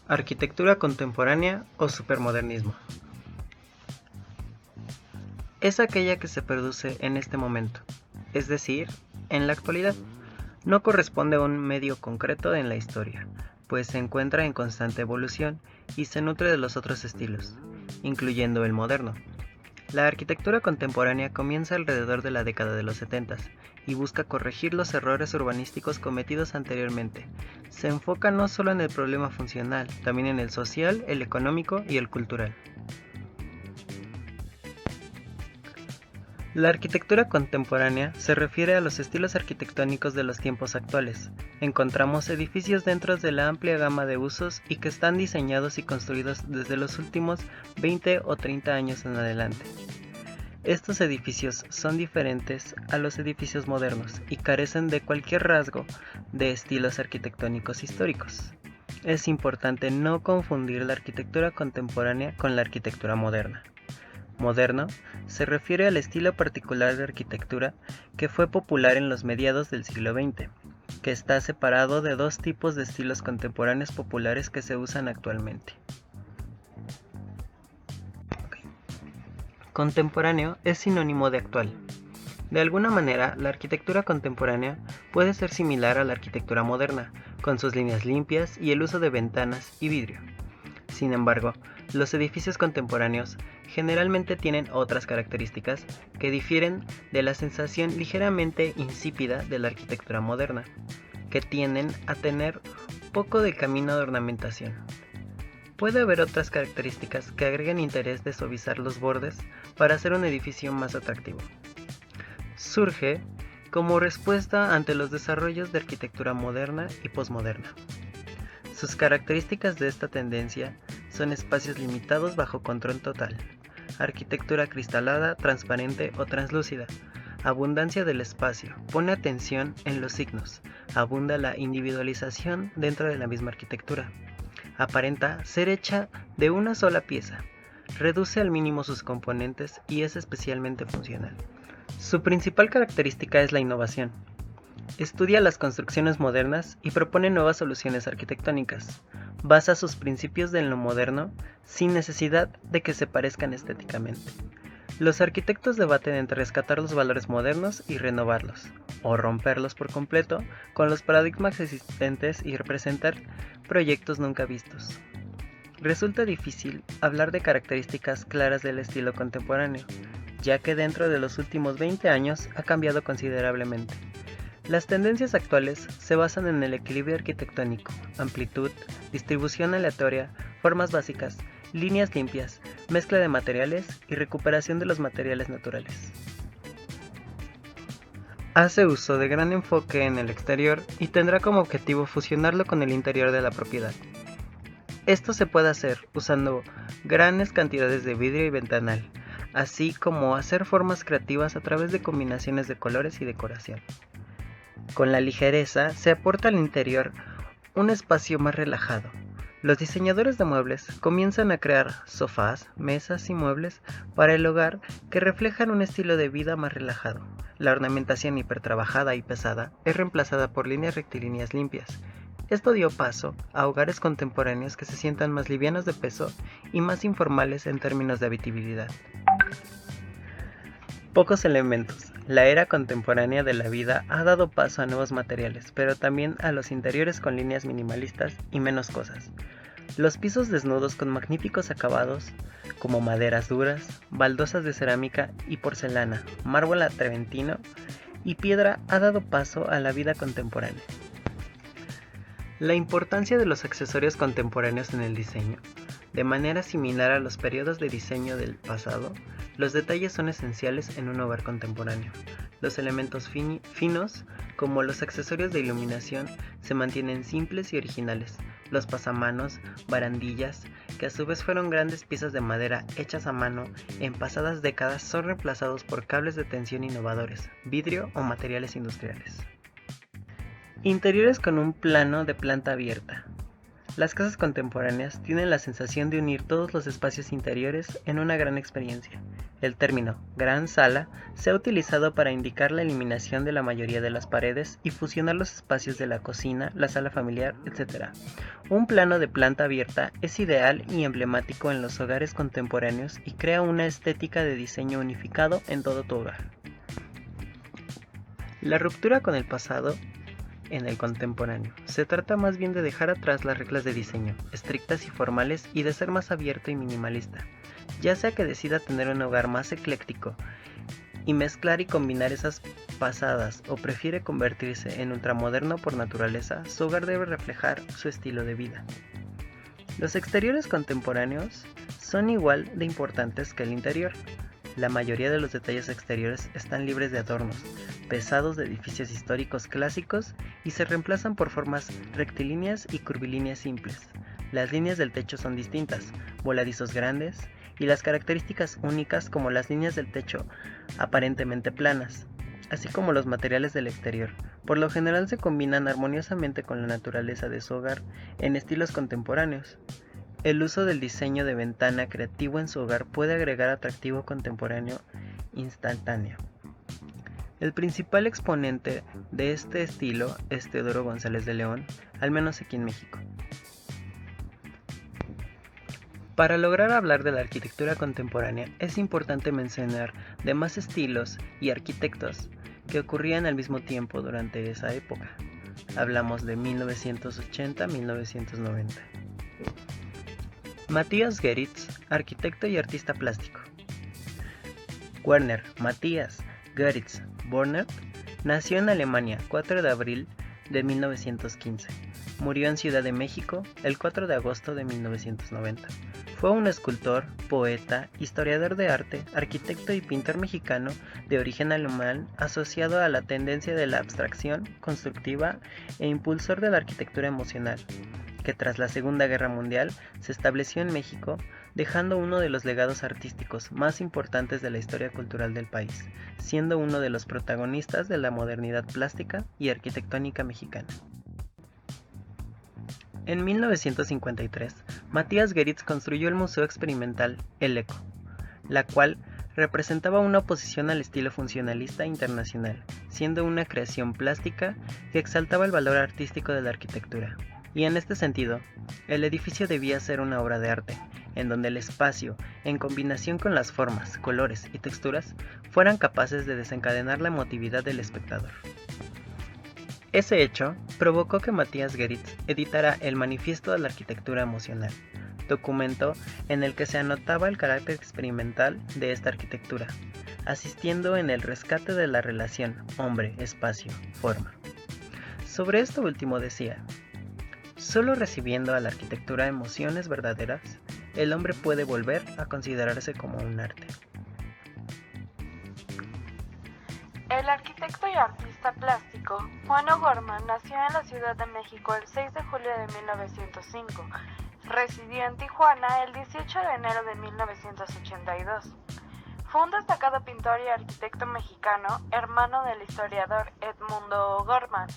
Arquitectura contemporánea o supermodernismo. Es aquella que se produce en este momento, es decir, en la actualidad. No corresponde a un medio concreto en la historia, pues se encuentra en constante evolución y se nutre de los otros estilos, incluyendo el moderno. La arquitectura contemporánea comienza alrededor de la década de los 70 y busca corregir los errores urbanísticos cometidos anteriormente. Se enfoca no solo en el problema funcional, también en el social, el económico y el cultural. La arquitectura contemporánea se refiere a los estilos arquitectónicos de los tiempos actuales. Encontramos edificios dentro de la amplia gama de usos y que están diseñados y construidos desde los últimos 20 o 30 años en adelante. Estos edificios son diferentes a los edificios modernos y carecen de cualquier rasgo de estilos arquitectónicos históricos. Es importante no confundir la arquitectura contemporánea con la arquitectura moderna. Moderno se refiere al estilo particular de arquitectura que fue popular en los mediados del siglo XX, que está separado de dos tipos de estilos contemporáneos populares que se usan actualmente. Contemporáneo es sinónimo de actual. De alguna manera, la arquitectura contemporánea puede ser similar a la arquitectura moderna, con sus líneas limpias y el uso de ventanas y vidrio. Sin embargo, los edificios contemporáneos generalmente tienen otras características que difieren de la sensación ligeramente insípida de la arquitectura moderna, que tienden a tener poco de camino de ornamentación. Puede haber otras características que agreguen interés de suavizar los bordes para hacer un edificio más atractivo. Surge como respuesta ante los desarrollos de arquitectura moderna y posmoderna. Sus características de esta tendencia son espacios limitados bajo control total, arquitectura cristalada, transparente o translúcida, abundancia del espacio, pone atención en los signos, abunda la individualización dentro de la misma arquitectura, aparenta ser hecha de una sola pieza, reduce al mínimo sus componentes y es especialmente funcional. Su principal característica es la innovación. Estudia las construcciones modernas y propone nuevas soluciones arquitectónicas. Basa sus principios en lo moderno sin necesidad de que se parezcan estéticamente. Los arquitectos debaten entre rescatar los valores modernos y renovarlos, o romperlos por completo con los paradigmas existentes y representar proyectos nunca vistos. Resulta difícil hablar de características claras del estilo contemporáneo, ya que dentro de los últimos 20 años ha cambiado considerablemente. Las tendencias actuales se basan en el equilibrio arquitectónico, amplitud, distribución aleatoria, formas básicas, líneas limpias, mezcla de materiales y recuperación de los materiales naturales. Hace uso de gran enfoque en el exterior y tendrá como objetivo fusionarlo con el interior de la propiedad. Esto se puede hacer usando grandes cantidades de vidrio y ventanal, así como hacer formas creativas a través de combinaciones de colores y decoración. Con la ligereza se aporta al interior un espacio más relajado. Los diseñadores de muebles comienzan a crear sofás, mesas y muebles para el hogar que reflejan un estilo de vida más relajado. La ornamentación hipertrabajada y pesada es reemplazada por líneas rectilíneas limpias. Esto dio paso a hogares contemporáneos que se sientan más livianos de peso y más informales en términos de habitabilidad. Pocos elementos. La era contemporánea de la vida ha dado paso a nuevos materiales, pero también a los interiores con líneas minimalistas y menos cosas. Los pisos desnudos con magníficos acabados, como maderas duras, baldosas de cerámica y porcelana, mármol treventino y piedra ha dado paso a la vida contemporánea. La importancia de los accesorios contemporáneos en el diseño. De manera similar a los periodos de diseño del pasado, los detalles son esenciales en un hogar contemporáneo. Los elementos finos, como los accesorios de iluminación, se mantienen simples y originales. Los pasamanos, barandillas, que a su vez fueron grandes piezas de madera hechas a mano en pasadas décadas, son reemplazados por cables de tensión innovadores, vidrio o materiales industriales. Interiores con un plano de planta abierta. Las casas contemporáneas tienen la sensación de unir todos los espacios interiores en una gran experiencia. El término gran sala se ha utilizado para indicar la eliminación de la mayoría de las paredes y fusionar los espacios de la cocina, la sala familiar, etc. Un plano de planta abierta es ideal y emblemático en los hogares contemporáneos y crea una estética de diseño unificado en todo tu hogar. La ruptura con el pasado en el contemporáneo. Se trata más bien de dejar atrás las reglas de diseño, estrictas y formales, y de ser más abierto y minimalista. Ya sea que decida tener un hogar más ecléctico y mezclar y combinar esas pasadas, o prefiere convertirse en ultramoderno por naturaleza, su hogar debe reflejar su estilo de vida. Los exteriores contemporáneos son igual de importantes que el interior. La mayoría de los detalles exteriores están libres de adornos pesados de edificios históricos clásicos y se reemplazan por formas rectilíneas y curvilíneas simples. Las líneas del techo son distintas, voladizos grandes, y las características únicas como las líneas del techo aparentemente planas, así como los materiales del exterior. Por lo general se combinan armoniosamente con la naturaleza de su hogar en estilos contemporáneos. El uso del diseño de ventana creativo en su hogar puede agregar atractivo contemporáneo instantáneo. El principal exponente de este estilo es Teodoro González de León, al menos aquí en México. Para lograr hablar de la arquitectura contemporánea es importante mencionar demás estilos y arquitectos que ocurrían al mismo tiempo durante esa época. Hablamos de 1980 a 1990. Matthias Geritz, arquitecto y artista plástico. Werner Matthias Geritz Bornert nació en Alemania 4 de abril de 1915. Murió en Ciudad de México el 4 de agosto de 1990. Fue un escultor, poeta, historiador de arte, arquitecto y pintor mexicano de origen alemán asociado a la tendencia de la abstracción constructiva e impulsor de la arquitectura emocional, que tras la Segunda Guerra Mundial se estableció en México, dejando uno de los legados artísticos más importantes de la historia cultural del país, siendo uno de los protagonistas de la modernidad plástica y arquitectónica mexicana. En 1953, Matthias Geritz construyó el Museo Experimental El Eco, la cual representaba una oposición al estilo funcionalista internacional, siendo una creación plástica que exaltaba el valor artístico de la arquitectura. Y en este sentido, el edificio debía ser una obra de arte, en donde el espacio, en combinación con las formas, colores y texturas, fueran capaces de desencadenar la emotividad del espectador. Ese hecho provocó que Matthias Geritz editara el Manifiesto de la Arquitectura Emocional, documento en el que se anotaba el carácter experimental de esta arquitectura, asistiendo en el rescate de la relación hombre-espacio-forma. Sobre esto último decía: solo recibiendo a la arquitectura emociones verdaderas, el hombre puede volver a considerarse como un arte. El arquitecto y artista plástico Juan O'Gorman nació en la Ciudad de México el 6 de julio de 1905. Residió en Tijuana el 18 de enero de 1982. Fue un destacado pintor y arquitecto mexicano, hermano del historiador Edmundo O'Gorman.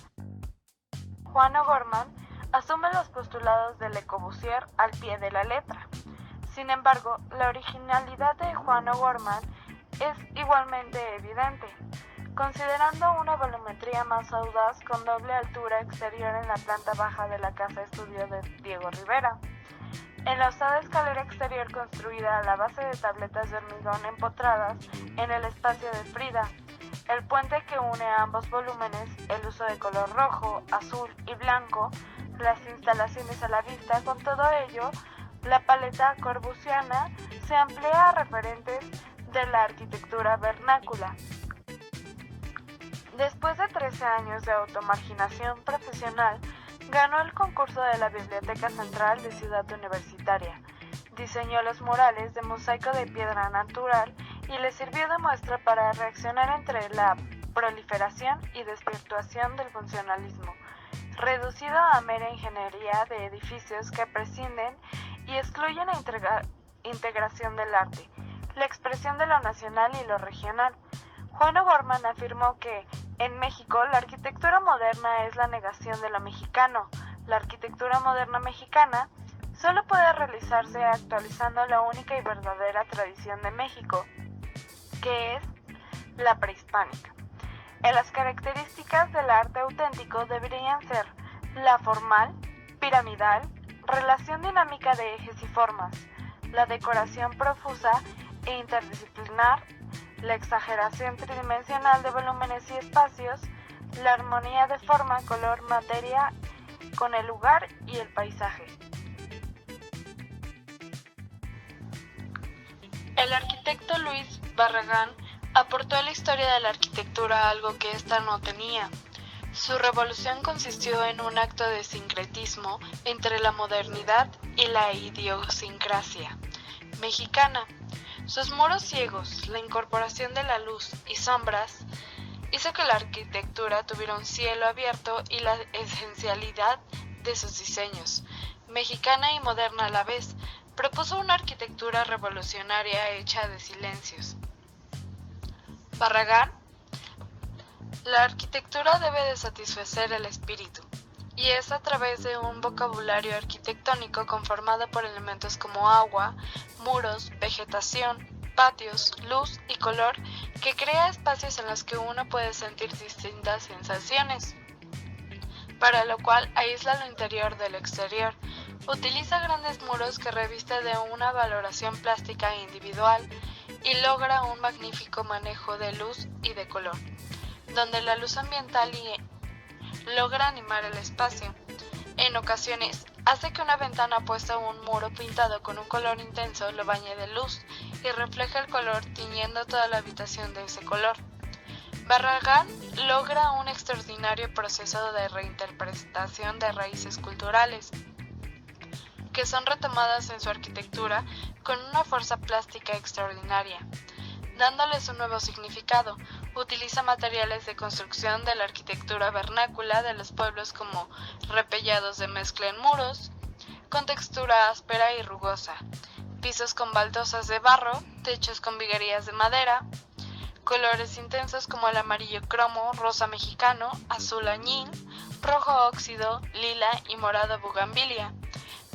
Juan O'Gorman asume los postulados de Le Corbusier al pie de la letra. Sin embargo, la originalidad de Juan O'Gorman es igualmente evidente, considerando una volumetría más audaz con doble altura exterior en la planta baja de la casa estudio de Diego Rivera. En la osada escalera exterior construida a la base de tabletas de hormigón empotradas en el espacio de Frida, el puente que une a ambos volúmenes, el uso de color rojo, azul y blanco, las instalaciones a la vista, con todo ello, la paleta corbusiana se amplía a referentes de la arquitectura vernácula. Después de 13 años de automarginación profesional, ganó el concurso de la Biblioteca Central de Ciudad Universitaria. Diseñó los murales de mosaico de piedra natural y le sirvió de muestra para reaccionar entre la proliferación y desvirtuación del funcionalismo, reducido a mera ingeniería de edificios que prescinden y excluyen la integración del arte, la expresión de lo nacional y lo regional. Juan O'Gorman afirmó que, en México, la arquitectura moderna es la negación de lo mexicano, La arquitectura moderna mexicana solo puede realizarse actualizando la única y verdadera tradición de México, que es la prehispánica. En las características del arte auténtico deberían ser la formal, piramidal, relación dinámica de ejes y formas, la decoración profusa e interdisciplinar, la exageración tridimensional de volúmenes y espacios, la armonía de forma, color, materia con el lugar y el paisaje. El arquitecto Luis Barragán aportó a la historia de la arquitectura algo que ésta no tenía. Su revolución consistió en un acto de sincretismo entre la modernidad y la idiosincrasia mexicana. Sus muros ciegos, la incorporación de la luz y sombras, hizo que la arquitectura tuviera un cielo abierto y la esencialidad de sus diseños, mexicana y moderna a la vez, propuso una arquitectura revolucionaria hecha de silencios. Barragán: la arquitectura debe de satisfacer el espíritu, y es a través de un vocabulario arquitectónico conformado por elementos como agua, muros, vegetación, patios, luz y color que crea espacios en los que uno puede sentir distintas sensaciones, para lo cual aísla lo interior de lo exterior. Utiliza grandes muros que reviste de una valoración plástica e individual y logra un magnífico manejo de luz y de color, donde la luz ambiental logra animar el espacio. En ocasiones, hace que una ventana puesta a un muro pintado con un color intenso lo bañe de luz y refleja el color tiñendo toda la habitación de ese color. Barragán logra un extraordinario proceso de reinterpretación de raíces culturales, que son retomadas en su arquitectura con una fuerza plástica extraordinaria, dándoles un nuevo significado. Utiliza materiales de construcción de la arquitectura vernácula de los pueblos como repellados de mezcla en muros, con textura áspera y rugosa, pisos con baldosas de barro, techos con viguerías de madera, colores intensos como el amarillo cromo, rosa mexicano, azul añil, rojo óxido, lila y morado bugambilia.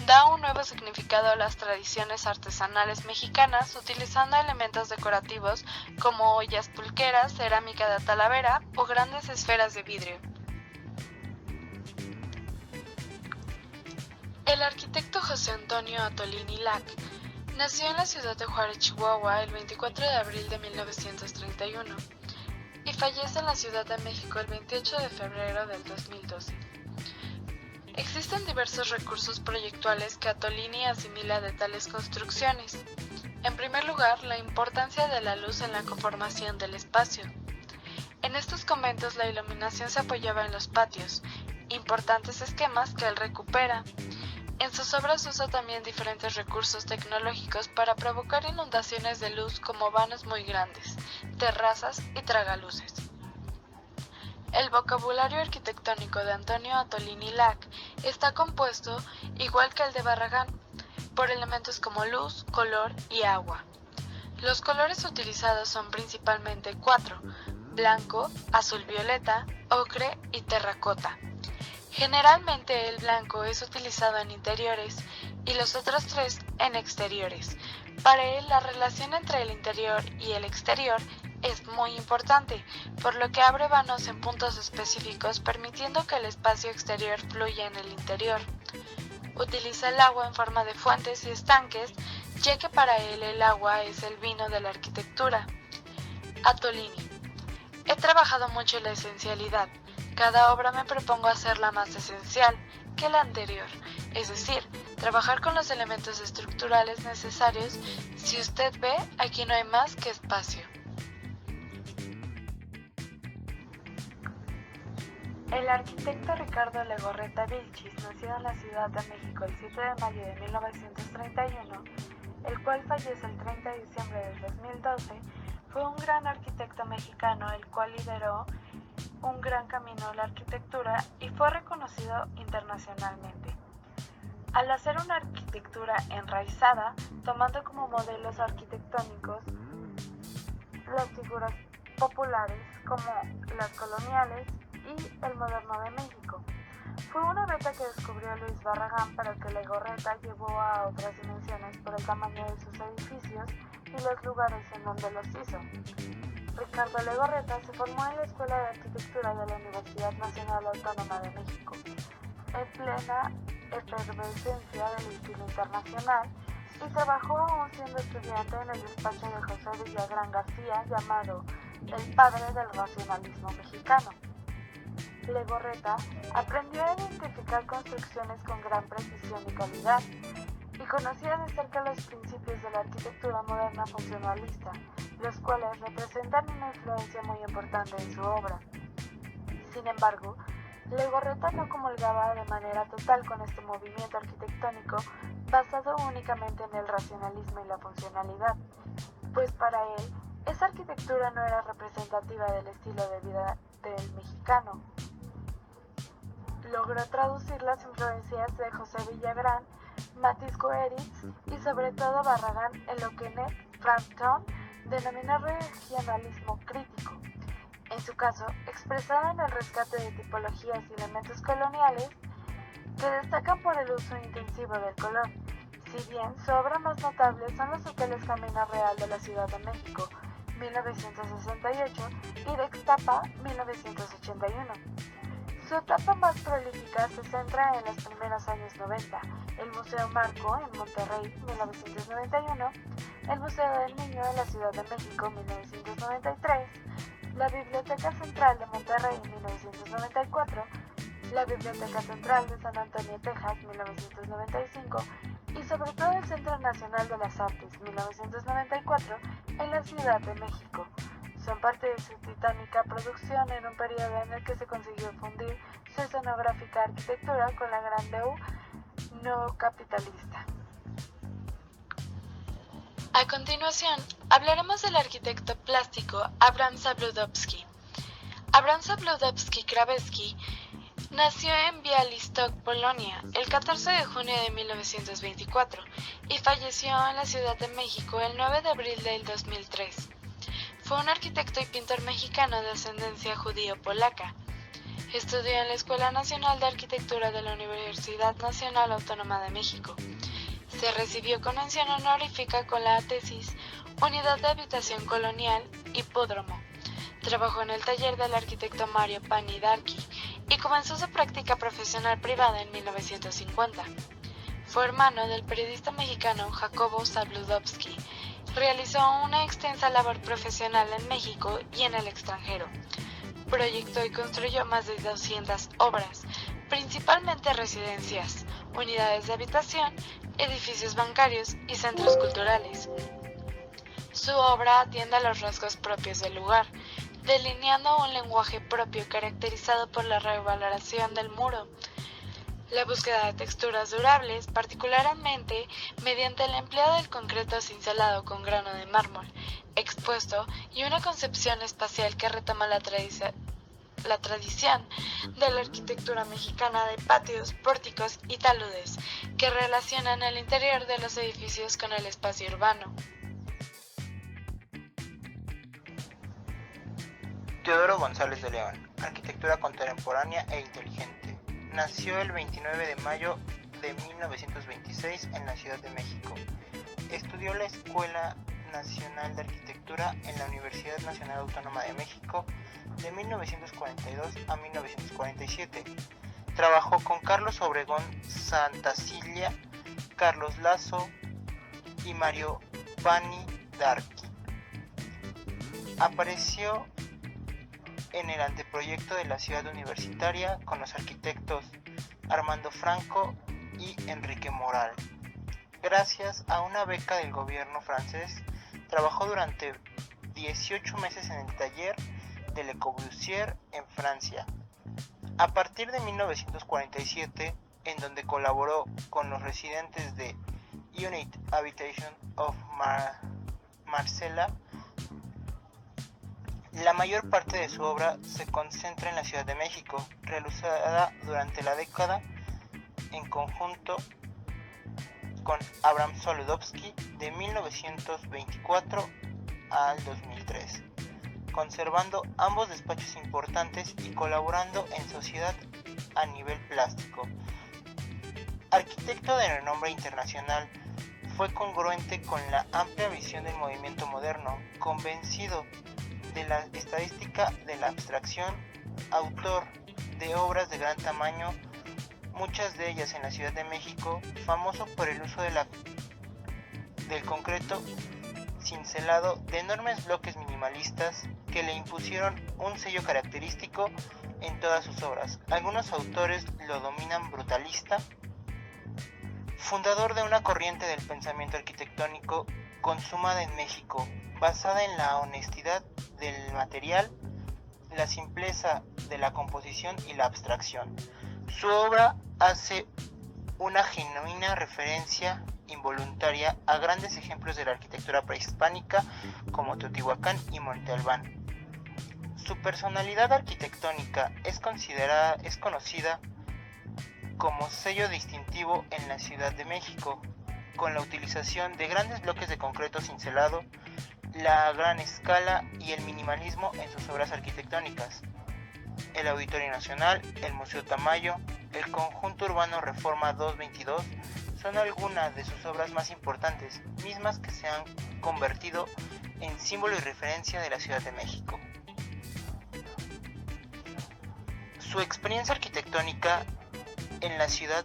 Da un nuevo significado a las tradiciones artesanales mexicanas utilizando elementos decorativos como ollas pulqueras, cerámica de talavera o grandes esferas de vidrio. El arquitecto José Antonio Atolini Lac nació en la ciudad de Juárez, Chihuahua, el 24 de abril de 1931 y fallece en la Ciudad de México el 28 de febrero del 2012. Existen diversos recursos proyectuales que Atolini asimila de tales construcciones. En primer lugar, la importancia de la luz en la conformación del espacio. En estos conventos la iluminación se apoyaba en los patios, importantes esquemas que él recupera. En sus obras usa también diferentes recursos tecnológicos para provocar inundaciones de luz como vanos muy grandes, terrazas y tragaluces. El vocabulario arquitectónico de Antonio Atolini Lac está compuesto, igual que el de Barragán, por elementos como luz, color y agua. Los colores utilizados son principalmente 4: blanco, azul violeta, ocre y terracota. Generalmente el blanco es utilizado en interiores y los otros 3 en exteriores. Para él, la relación entre el interior y el exterior es muy importante, por lo que abre vanos en puntos específicos, permitiendo que el espacio exterior fluya en el interior. Utiliza el agua en forma de fuentes y estanques, ya que para él el agua es el vino de la arquitectura. Atolini: he trabajado mucho en la esencialidad. Cada obra me propongo hacerla más esencial que la anterior, es decir, trabajar con los elementos estructurales necesarios. Si usted ve, aquí no hay más que espacio. El arquitecto Ricardo Legorreta Vilchis, nacido en la Ciudad de México el 7 de mayo de 1931, el cual fallece el 30 de diciembre del 2012, fue un gran arquitecto mexicano, el cual lideró un gran camino a la arquitectura y fue reconocido internacionalmente. Al hacer una arquitectura enraizada, tomando como modelos arquitectónicos las figuras populares como las coloniales y el moderno de México, Fue una beta que descubrió Luis Barragán, pero que Legorreta llevó a otras dimensiones por el tamaño de sus edificios y los lugares en donde los hizo. Ricardo Legorreta se formó en la Escuela de Arquitectura de la Universidad Nacional Autónoma de México, en plena efervescencia del estilo internacional, y trabajó aún siendo estudiante en el despacho de José Villagrán García, llamado el padre del racionalismo mexicano. Legorreta aprendió a identificar construcciones con gran precisión y calidad, y conocía de cerca los principios de la arquitectura moderna funcionalista, los cuales representan una influencia muy importante en su obra. Sin embargo, Legorreta no comulgaba de manera total con este movimiento arquitectónico basado únicamente en el racionalismo y la funcionalidad, pues para él esa arquitectura no era representativa del estilo de vida del mexicano. Logró traducir las influencias de José Villagrán, Matis Goeritz y sobre todo Barragán en lo que Ned Frampton denominó regionalismo crítico, en su caso expresado en el rescate de tipologías y elementos coloniales que destacan por el uso intensivo del color, si bien su obra más notable son los hoteles Camino Real de la Ciudad de México, 1968, y de Ixtapa, 1981. Su etapa más prolífica se centra en los primeros años 90, el Museo Marco en Monterrey, 1991, el Museo del Niño en la Ciudad de México, 1993, la Biblioteca Central de Monterrey, 1994, la Biblioteca Central de San Antonio, Texas, 1995, y sobre todo el Centro Nacional de las Artes, 1994, en la Ciudad de México. Son parte de su titánica producción en un periodo en el que se consiguió fundir su escenográfica arquitectura con la grande U no capitalista. A continuación, hablaremos del arquitecto plástico Abram Zabludovsky. Abram Zabludovsky-Krawiecki nació en Białystok, Polonia, el 14 de junio de 1924 y falleció en la Ciudad de México el 9 de abril del 2003. Fue un arquitecto y pintor mexicano de ascendencia judío-polaca. Estudió en la Escuela Nacional de Arquitectura de la Universidad Nacional Autónoma de México. Se recibió con mención honorífica con la tesis Unidad de Habitación Colonial, Hipódromo. Trabajó en el taller del arquitecto Mario Pani Darky y comenzó su práctica profesional privada en 1950. Fue hermano del periodista mexicano Jacobo Zabludovsky. Realizó una extensa labor profesional en México y en el extranjero. Proyectó y construyó más de 200 obras, principalmente residencias, unidades de habitación, edificios bancarios y centros culturales. Su obra atiende a los rasgos propios del lugar, delineando un lenguaje propio caracterizado por la revaloración del muro, la búsqueda de texturas durables, particularmente mediante el empleo del concreto cincelado con grano de mármol, expuesto, y una concepción espacial que retoma la tradición de la arquitectura mexicana de patios, pórticos y taludes, que relacionan el interior de los edificios con el espacio urbano. Teodoro González de León, arquitectura contemporánea e inteligente. Nació el 29 de mayo de 1926 en la Ciudad de México. Estudió la Escuela Nacional de Arquitectura en la Universidad Nacional Autónoma de México de 1942 a 1947. Trabajó con Carlos Obregón Santacilia, Carlos Lazo y Mario Pani Darky. Apareció en el anteproyecto de la ciudad universitaria con los arquitectos Armando Franco y Enrique Moral. Gracias a una beca del gobierno francés, trabajó durante 18 meses en el taller de Le Corbusier en Francia. A partir de 1947, en donde colaboró con los residentes de Unit Habitation of Marsella, la mayor parte de su obra se concentra en la Ciudad de México, realizada durante la década en conjunto con Abram Zabludovsky de 1924 al 2003, conservando ambos despachos importantes y colaborando en sociedad a nivel plástico. Arquitecto de renombre internacional, fue congruente con la amplia visión del movimiento moderno, convencido de la estadística de la abstracción, autor de obras de gran tamaño, muchas de ellas en la Ciudad de México, famoso por el uso del concreto cincelado de enormes bloques minimalistas que le impusieron un sello característico en todas sus obras. Algunos autores lo dominan brutalista, fundador de una corriente del pensamiento arquitectónico consumada en México, basada en la honestidad del material, la simpleza de la composición y la abstracción. Su obra hace una genuina referencia involuntaria a grandes ejemplos de la arquitectura prehispánica como Teotihuacán y Monte Albán. Su personalidad arquitectónica es conocida como sello distintivo en la Ciudad de México, con la utilización de grandes bloques de concreto cincelado, la gran escala y el minimalismo en sus obras arquitectónicas. El Auditorio Nacional, el Museo Tamayo, el Conjunto Urbano Reforma 222 son algunas de sus obras más importantes, mismas que se han convertido en símbolo y referencia de la Ciudad de México. Su experiencia arquitectónica en la ciudad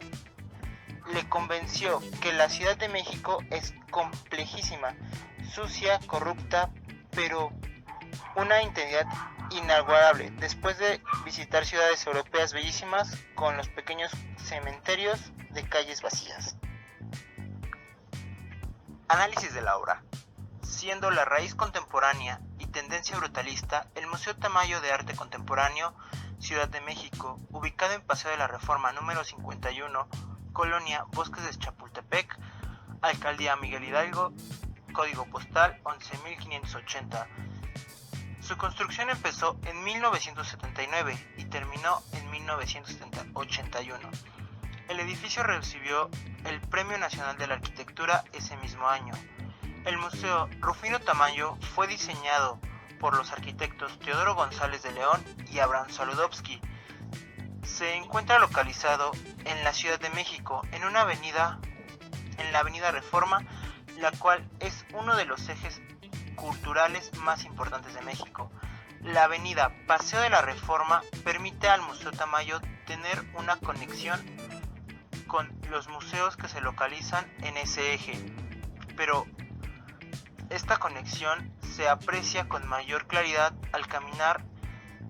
le convenció que la Ciudad de México es complejísima, sucia, corrupta, pero una entidad inigualable. Después de visitar ciudades europeas bellísimas con los pequeños cementerios de calles vacías. Análisis de la obra. Siendo la raíz contemporánea y tendencia brutalista, el Museo Tamayo de Arte Contemporáneo, Ciudad de México, ubicado en Paseo de la Reforma número 51, Colonia Bosques de Chapultepec, Alcaldía Miguel Hidalgo, código postal 11580. Su construcción empezó en 1979 y terminó en 1981. El edificio recibió el Premio Nacional de la Arquitectura ese mismo año. El Museo Rufino Tamayo fue diseñado por los arquitectos Teodoro González de León y Abraham Saludowski. Se encuentra localizado en la Ciudad de México, en la Avenida Reforma, la cual es uno de los ejes culturales más importantes de México. La avenida Paseo de la Reforma permite al Museo Tamayo tener una conexión con los museos que se localizan en ese eje, pero esta conexión se aprecia con mayor claridad al caminar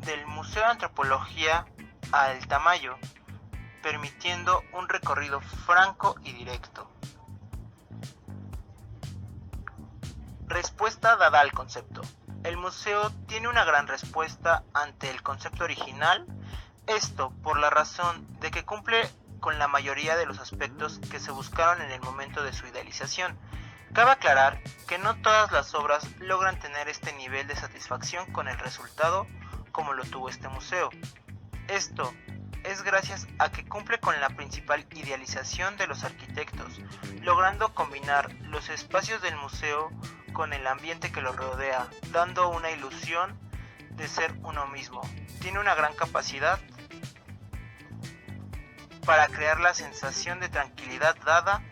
del Museo de Antropología al Tamayo, permitiendo un recorrido franco y directo. Respuesta dada al concepto. El museo tiene una gran respuesta ante el concepto original, esto por la razón de que cumple con la mayoría de los aspectos que se buscaron en el momento de su idealización. Cabe aclarar que no todas las obras logran tener este nivel de satisfacción con el resultado como lo tuvo este museo. Esto es gracias a que cumple con la principal idealización de los arquitectos, logrando combinar los espacios del museo con el ambiente que lo rodea, dando una ilusión de ser uno mismo. Tiene una gran capacidad para crear la sensación de tranquilidad dada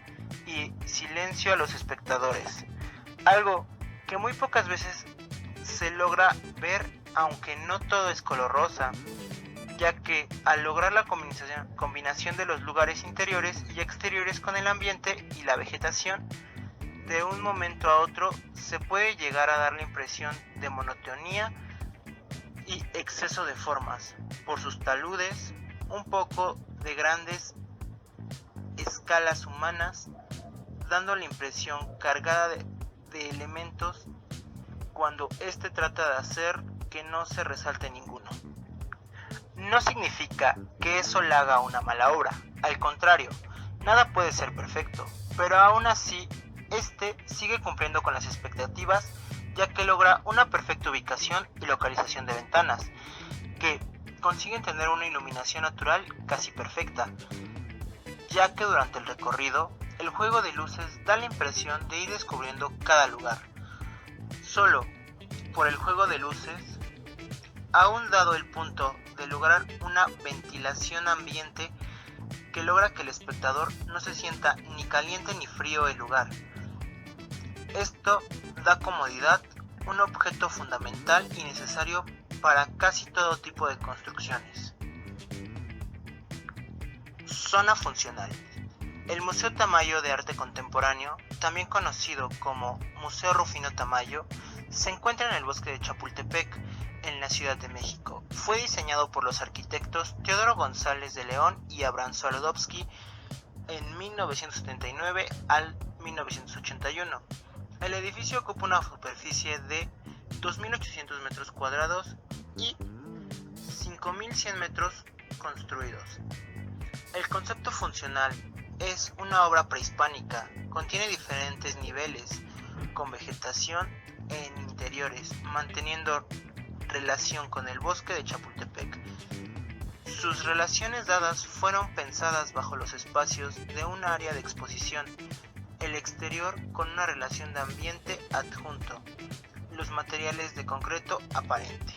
y silencio a los espectadores, algo que muy pocas veces se logra ver, aunque no todo es color rosa, ya que al lograr la combinación de los lugares interiores y exteriores con el ambiente y la vegetación, de un momento a otro se puede llegar a dar la impresión de monotonía y exceso de formas, por sus taludes, un poco de grandes escalas humanas, dando la impresión cargada de elementos cuando éste trata de hacer que no se resalte ninguno. No significa que eso le haga una mala obra, al contrario, nada puede ser perfecto, pero aún así, este sigue cumpliendo con las expectativas, ya que logra una perfecta ubicación y localización de ventanas, que consiguen tener una iluminación natural casi perfecta, ya que durante el recorrido, el juego de luces da la impresión de ir descubriendo cada lugar. Solo por el juego de luces aún dado el punto de lograr una ventilación ambiente que logra que el espectador no se sienta ni caliente ni frío el lugar. Esto da comodidad, un objeto fundamental y necesario para casi todo tipo de construcciones. Zona funcional. El Museo Tamayo de Arte Contemporáneo, también conocido como Museo Rufino Tamayo, se encuentra en el bosque de Chapultepec, en la Ciudad de México. Fue diseñado por los arquitectos Teodoro González de León y Abraham Solodovsky en 1979 al 1981. El edificio ocupa una superficie de 2.800 metros cuadrados y 5.100 metros construidos. El concepto funcional es una obra prehispánica, contiene diferentes niveles, con vegetación en interiores, manteniendo relación con el bosque de Chapultepec. Sus relaciones dadas fueron pensadas bajo los espacios de un área de exposición, el exterior con una relación de ambiente adjunto, los materiales de concreto aparente.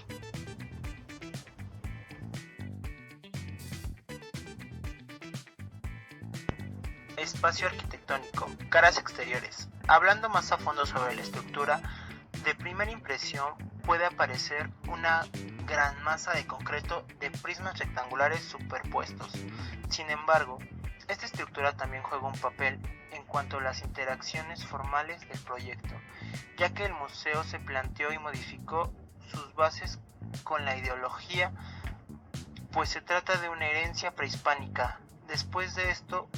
Espacio arquitectónico, caras exteriores. Hablando más a fondo sobre la estructura, de primera impresión puede aparecer una gran masa de concreto de prismas rectangulares superpuestos. Sin embargo, esta estructura también juega un papel en cuanto a las interacciones formales del proyecto, ya que el museo se planteó y modificó sus bases con la ideología, pues se trata de una herencia prehispánica. Después de esto,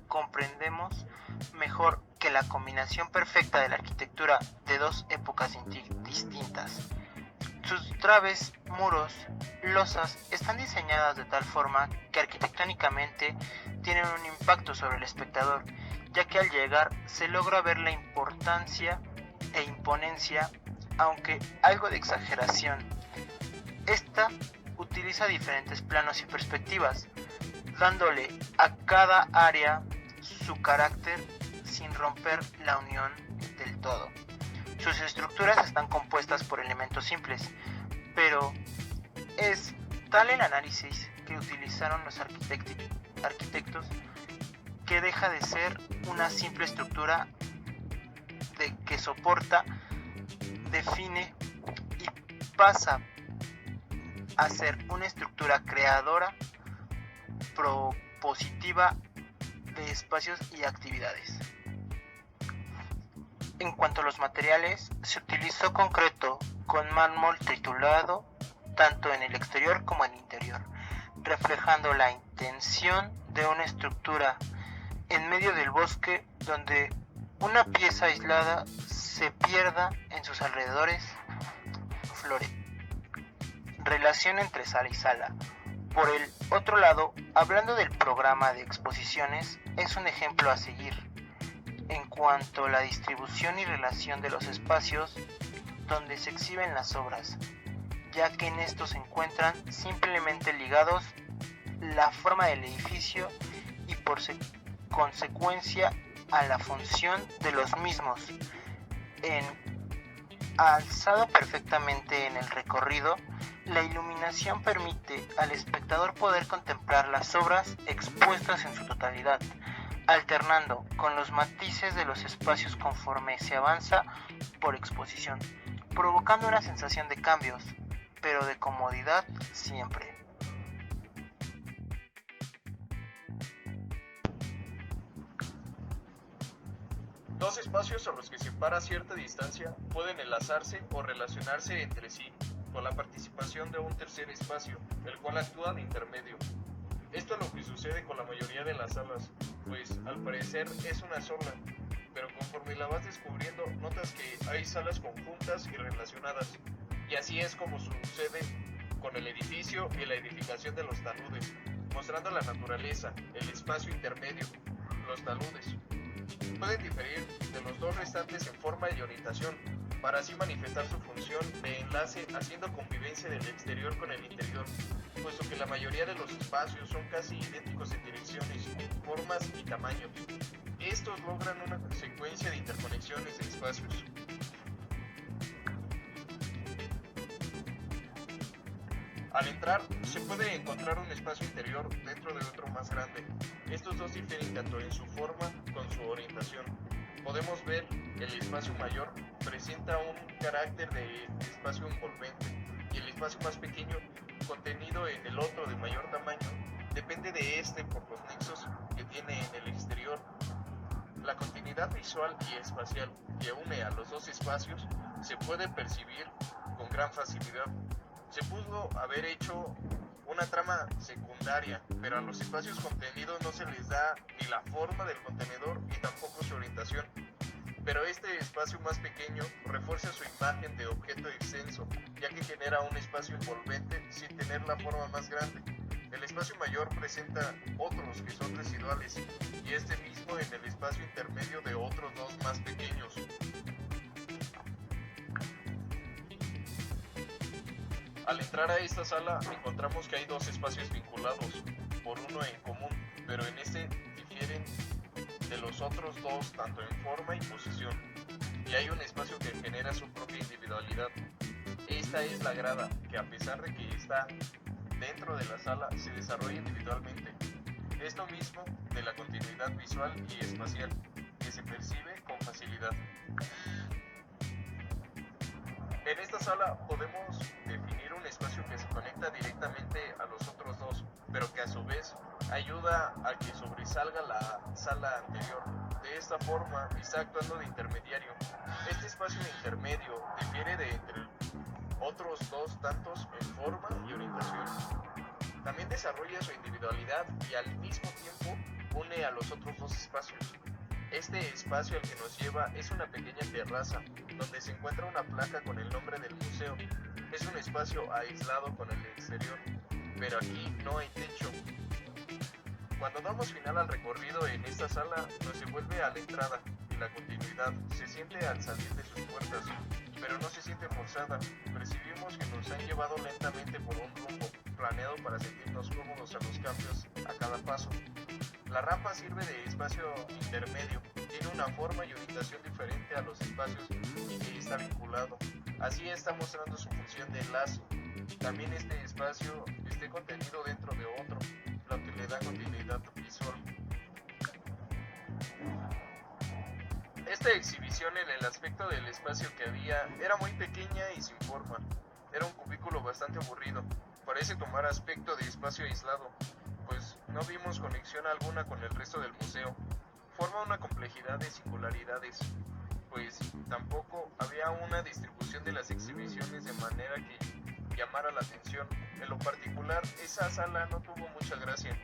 comprendemos mejor que la combinación perfecta de la arquitectura de dos épocas distintas. Sus traves, muros, losas están diseñadas de tal forma que arquitectónicamente tienen un impacto sobre el espectador, ya que al llegar se logra ver la importancia e imponencia, aunque algo de exageración. Esta utiliza diferentes planos y perspectivas, dándole a cada área su carácter sin romper la unión del todo. Sus estructuras están compuestas por elementos simples, pero es tal el análisis que utilizaron los arquitectos que deja de ser una simple estructura que soporta, define y pasa a ser una estructura creadora, propositiva de espacios y actividades. En cuanto a los materiales, se utilizó concreto con mármol triturado tanto en el exterior como en el interior, reflejando la intención de una estructura en medio del bosque donde una pieza aislada se pierda en sus alrededores. Relación entre sala y sala. Por el otro lado, hablando del programa de exposiciones, es un ejemplo a seguir en cuanto a la distribución y relación de los espacios donde se exhiben las obras, ya que en estos se encuentran simplemente ligados la forma del edificio y por consecuencia a la función de los mismos. Alzado perfectamente en el recorrido, la iluminación permite al espectador poder contemplar las obras expuestas en su totalidad, alternando con los matices de los espacios conforme se avanza por exposición, provocando una sensación de cambios, pero de comodidad siempre. Dos espacios a los que se para cierta distancia pueden enlazarse o relacionarse entre sí, con la participación de un tercer espacio, el cual actúa de intermedio. Esto es lo que sucede con la mayoría de las salas, pues al parecer es una sola, pero conforme la vas descubriendo notas que hay salas conjuntas y relacionadas, y así es como sucede con el edificio y la edificación de los taludes, mostrando la naturaleza, el espacio intermedio, los taludes. Pueden diferir de los dos restantes en forma y orientación, para así manifestar su función de enlace haciendo convivencia del exterior con el interior, puesto que la mayoría de los espacios son casi idénticos en direcciones, formas y tamaños. Estos logran una secuencia de interconexiones de espacios. Al entrar, se puede encontrar un espacio interior dentro de otro más grande. Estos dos difieren tanto en su forma como su orientación. Podemos ver el espacio mayor presenta un carácter de espacio envolvente y el espacio más pequeño, contenido en el otro de mayor tamaño, depende de este por los nexos que tiene en el exterior. La continuidad visual y espacial que une a los dos espacios se puede percibir con gran facilidad. Se pudo haber hecho una trama secundaria, pero a los espacios contenidos no se les da ni la forma del contenedor ni tampoco su orientación. Pero este espacio más pequeño refuerza su imagen de objeto extenso, ya que genera un espacio envolvente sin tener la forma más grande. El espacio mayor presenta otros que son residuales, y este mismo en el espacio intermedio de otros dos más pequeños. Al entrar a esta sala encontramos que hay dos espacios vinculados por uno en común, pero en este difieren de los otros dos tanto en forma y posición, y hay un espacio que genera su propia individualidad. Esta es la grada, que a pesar de que está dentro de la sala, se desarrolla individualmente. Esto mismo de la continuidad visual y espacial, que se percibe con facilidad. En esta sala podemos definir un espacio que se conecta directamente a los otros dos, pero que a su vez ayuda a que sobresalga la sala anterior. De esta forma está actuando de intermediario. Este espacio intermedio difiere de entre otros dos tantos en forma y orientación. También desarrolla su individualidad y al mismo tiempo une a los otros dos espacios. Este espacio al que nos lleva es una pequeña terraza, donde se encuentra una placa con el nombre del museo. Es un espacio aislado con el exterior, pero aquí no hay techo. Cuando damos final al recorrido en esta sala, nos devuelve a la entrada y la continuidad. Se siente al salir de sus puertas, pero no se siente forzada. Percibimos que nos han llevado lentamente por un rumbo planeado para sentirnos cómodos a los cambios a cada paso. La rampa sirve de espacio intermedio, tiene una forma y orientación diferente a los espacios y que está vinculado. Así está mostrando su función de enlace. También este espacio esté contenido dentro de otro, lo que le da continuidad visual. Esta exhibición en el aspecto del espacio que había era muy pequeña y sin forma. Era un cubículo bastante aburrido. Parece tomar aspecto de espacio aislado, pues no vimos conexión alguna con el resto del museo. Forma una complejidad de singularidades, pues tampoco había una distribución de las exhibiciones de manera que llamara la atención. En lo particular, esa sala no tuvo mucha gracia.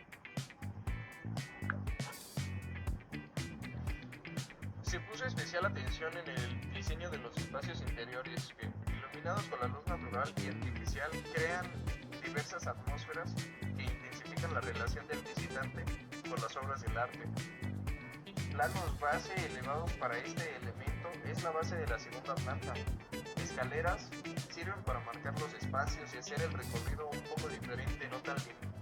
Se puso especial atención en el diseño de los espacios interiores que, iluminados con la luz natural y artificial, crean diversas atmósferas que intensifican la relación del visitante con las obras del arte. Planos base elevados para este elemento es la base de la segunda planta. Escaleras sirven para marcar los espacios y hacer el recorrido un poco diferente, no tan lineal.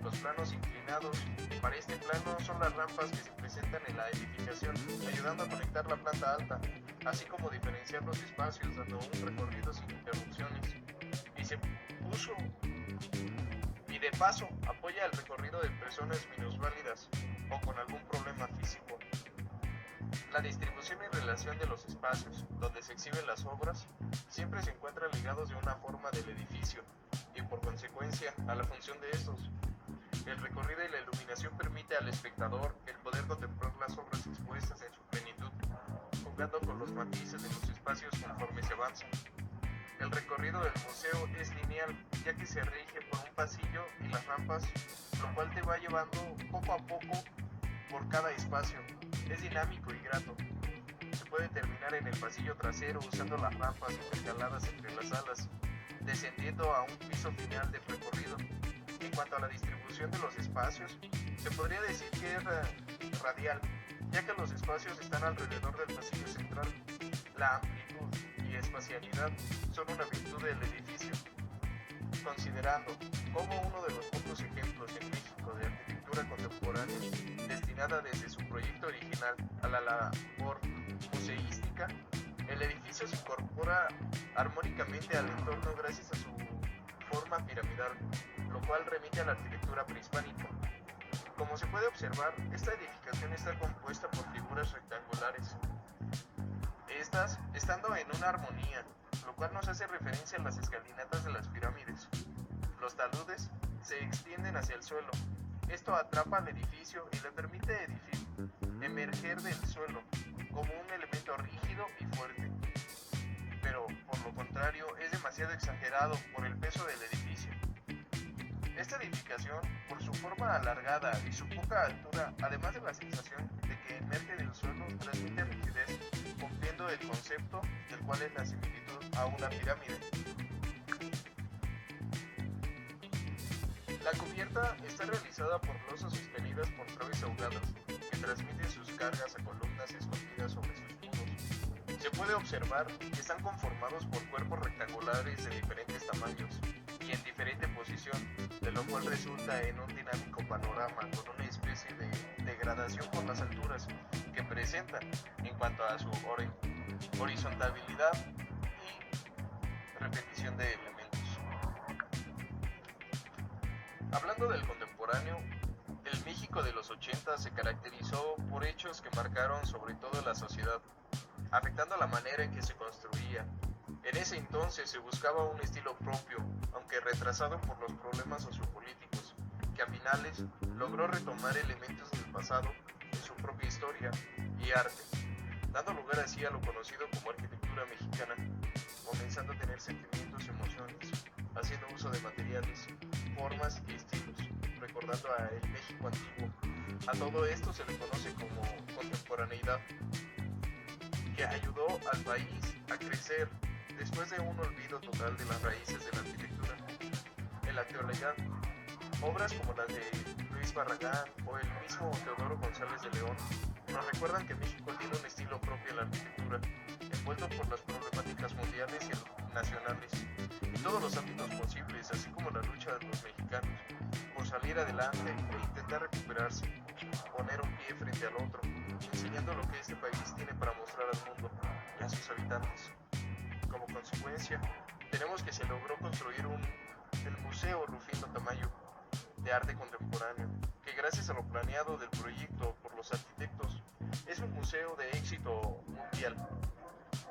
Los planos inclinados para este plano son las rampas que se presentan en la edificación, ayudando a conectar la planta alta, así como diferenciar los espacios, dando un recorrido sin interrupciones. Y de paso apoya el recorrido de personas minusválidas o con algún problema físico. La distribución y relación de los espacios donde se exhiben las obras siempre se encuentran ligados de una forma del edificio y por consecuencia a la función de estos. El recorrido y la iluminación permite al espectador el poder contemplar las obras expuestas en su plenitud, jugando con los matices de los espacios conforme se avanza. El recorrido del museo es lineal, ya que se rige por un pasillo y las rampas, lo cual te va llevando poco a poco por cada espacio. Es dinámico y grato. Se puede terminar en el pasillo trasero usando las rampas intercaladas entre las salas, descendiendo a un piso final del recorrido. En cuanto a la distribución de los espacios, se podría decir que es radial, ya que los espacios están alrededor del pasillo central. La amplitud y espacialidad son una virtud del edificio, considerando como uno de los pocos ejemplos en México de arquitectura contemporánea destinada desde su proyecto original a la labor museística. El edificio se incorpora armónicamente al entorno gracias a su forma piramidal, lo cual remite a la arquitectura prehispánica. Como se puede observar, esta edificación está compuesta por figuras rectangulares, estas estando en una armonía, lo cual nos hace referencia a las escalinatas de las pirámides. Los taludes se extienden hacia el suelo. Esto atrapa al edificio y le permite emerger del suelo como un elemento rígido y fuerte. Pero, por lo contrario, es demasiado exagerado por el peso del edificio. Esta edificación, por su forma alargada y su poca altura, además de la sensación de que emerge del suelo, transmite rigidez, cumpliendo el concepto del cual es la similitud a una pirámide. La cubierta está realizada por losas sostenidas por traves ahogadas, que transmiten sus cargas a columnas escondidas sobre sus muros. Se puede observar que están conformados por cuerpos rectangulares de diferentes tamaños y en diferente posición, de lo cual resulta en un dinámico panorama con una especie de degradación por las alturas que presentan en cuanto a su horizontabilidad y repetición de elementos. Hablando del contemporáneo, el México de los 80 se caracterizó por hechos que marcaron sobre todo la sociedad, afectando la manera en que se construía. En ese entonces se buscaba un estilo propio, aunque retrasado por los problemas sociopolíticos, que a finales logró retomar elementos del pasado en su propia historia y arte, dando lugar así a lo conocido como arquitectura mexicana, comenzando a tener sentimientos y emociones, haciendo uso de materiales, formas y estilos, recordando a el México antiguo. A todo esto se le conoce como contemporaneidad, que ayudó al país a crecer después de un olvido total de las raíces de la arquitectura. En la actualidad, obras como las de Luis Barragán o el mismo Teodoro González de León nos recuerdan que México tiene un estilo propio en la arquitectura, envuelto por las problemáticas mundiales y nacionales, en todos los ámbitos posibles, así como la lucha de los mexicanos por salir adelante e intentar recuperarse, poner un pie frente al otro, enseñando lo que este país tiene para mostrar al mundo y a sus habitantes. Como consecuencia, tenemos que se logró construir el Museo Rufino Tamayo de Arte Contemporáneo, que gracias a lo planeado del proyecto por los arquitectos, es un museo de éxito mundial,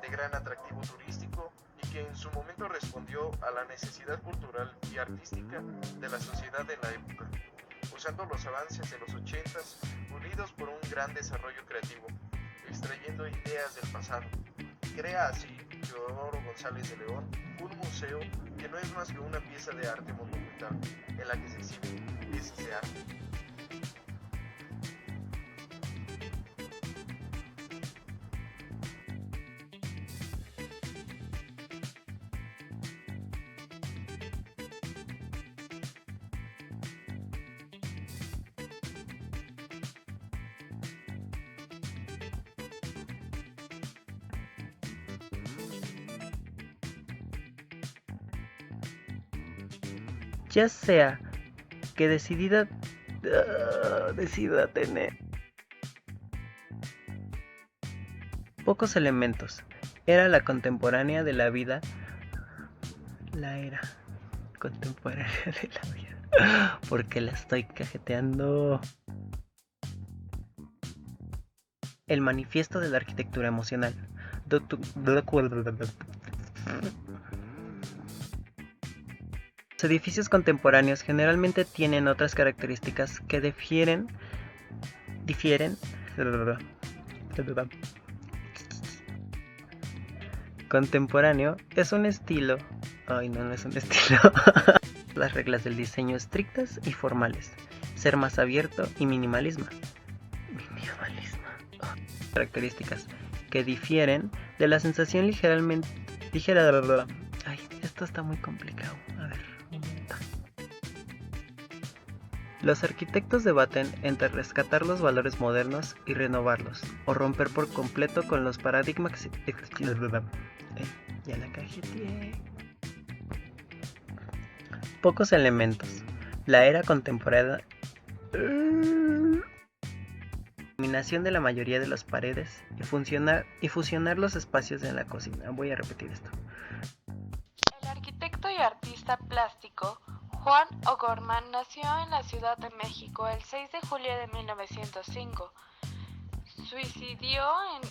de gran atractivo turístico y que en su momento respondió a la necesidad cultural y artística de la sociedad de la época, usando los avances de los 80s unidos por un gran desarrollo creativo, extrayendo ideas del pasado. Crea así Teodoro González de León un museo que no es más que una pieza de arte monumental en la que se exhiben piezas de arte. Ya sea que decida tener pocos elementos, era la contemporánea de la vida, la era contemporánea de la vida, porque la estoy cajeteando. El manifiesto de la arquitectura emocional. Los edificios contemporáneos generalmente tienen otras características que difieren. Contemporáneo es un estilo. No es un estilo. Las reglas del diseño estrictas y formales. Ser más abierto y minimalismo. Características que difieren de la sensación ligera. Esto está muy complicado. A ver. Los arquitectos debaten entre rescatar los valores modernos y renovarlos, o romper por completo con los paradigmas. Ya la cajeteé. Pocos elementos. La era contemporánea. Eliminación de la mayoría de las paredes y fusionar los espacios en la cocina. Voy a repetir esto. El arquitecto y y artista plástico Juan O'Gorman nació en la Ciudad de México el 6 de julio de 1905. Suicidió en...